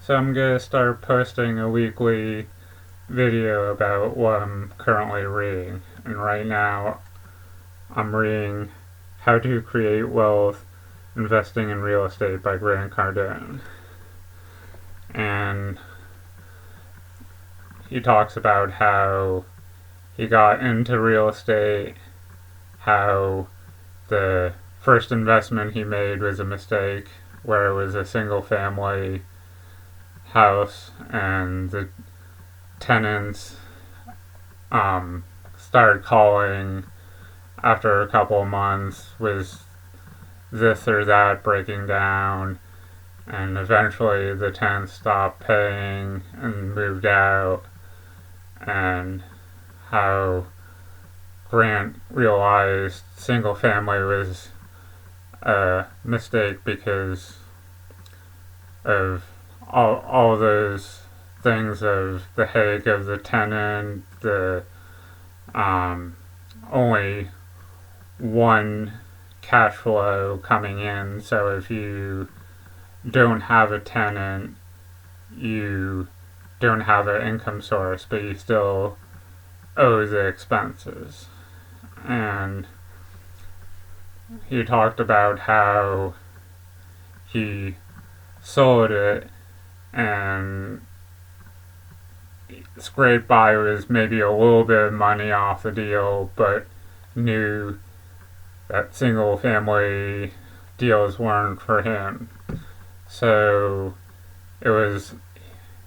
So I'm gonna start posting a weekly video about what I'm currently reading. And right now I'm reading How to Create Wealth Investing in Real Estate by Cardone. And he talks about how he got into real estate, how the first investment he made was a mistake, where it was a single family house and the tenants started calling after a couple of months with this or that breaking down, and eventually the tenants stopped paying and moved out, and how Grant realized single family was a mistake because of all those things of the headache of the tenant, the only one cash flow coming in. So if you don't have a tenant, you don't have an income source, but you still owe the expenses. And he talked about how he sold it and scraped by with maybe a little bit of money off the deal, but knew that single family deals weren't for him. So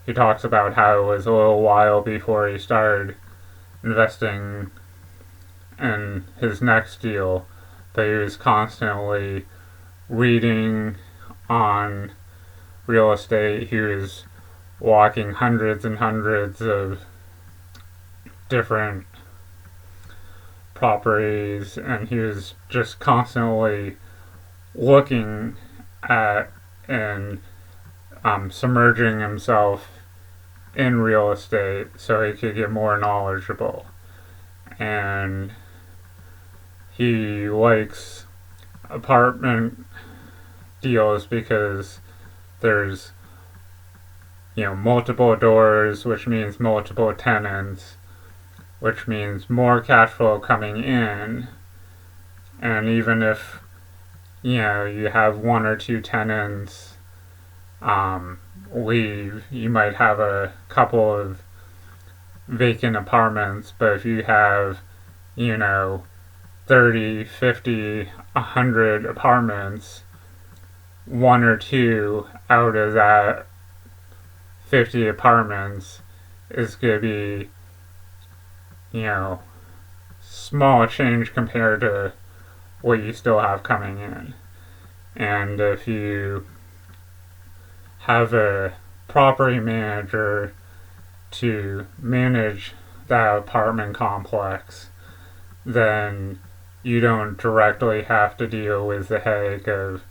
he talks about how it was a little while before he started investing in his next deal, but he was constantly reading on real estate. He was walking hundreds and hundreds of different properties, and he was just constantly looking at and submerging himself in real estate so he could get more knowledgeable. And he likes apartment deals because there's multiple doors, which means multiple tenants, which means more cash flow coming in. And even if you have one or two tenants leave, you might have a couple of vacant apartments, but if you have 30, 50, 100 apartments, one or two out of that 50 apartments is going to be, small change compared to what you still have coming in. And if you have a property manager to manage that apartment complex, then you don't directly have to deal with the headache of,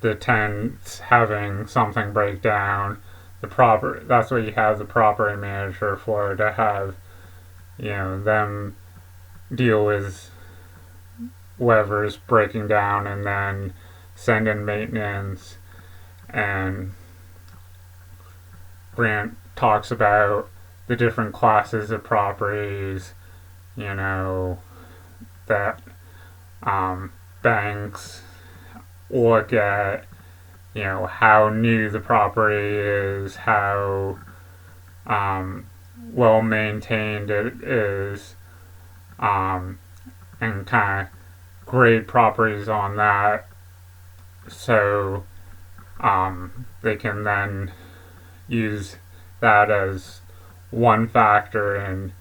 the tenants having something break down. That's what you have the property manager for, to have, them deal with whatever's breaking down and then send in maintenance. And Grant talks about the different classes of properties, that banks look at, how new the property is, how well maintained it is, and kind of grade properties on that, so they can then use that as one factor in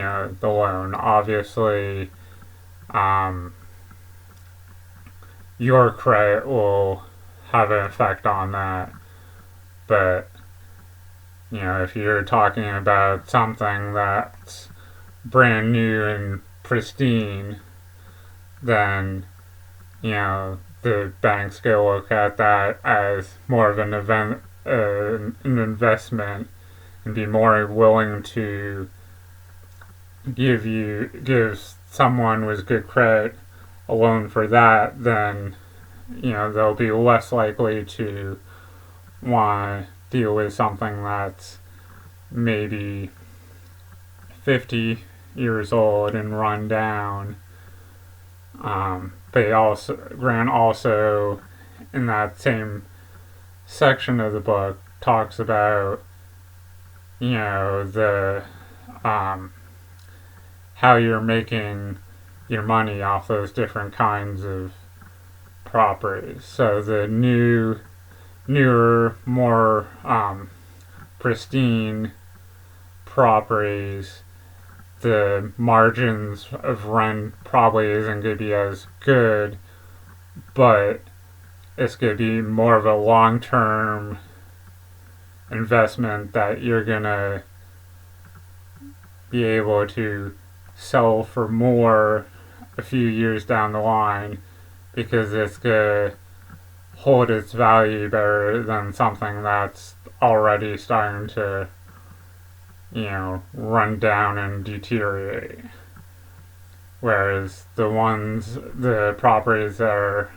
the loan. Obviously, your credit will have an effect on that, but if you're talking about something that's brand new and pristine, then the banks go look at that as more of an investment, and be more willing to give someone with good credit a loan for that than they'll be less likely to want to deal with something that's maybe 50 years old and run down. But Grant also, in that same section of the book, talks about, the how you're making your money off those different kinds of properties. So the newer, more pristine properties, the margins of rent probably isn't going to be as good, but it's going to be more of a long-term investment that you're going to be able to sell for more a few years down the line, because it's going to hold its value better than something that's already starting to, run down and deteriorate. Whereas the properties that are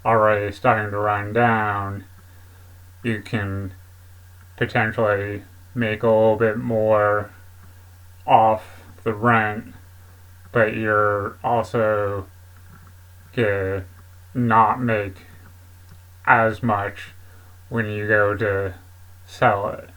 already starting to run down, you can potentially make a little bit more off the rent, but you're also gonna not make as much when you go to sell it.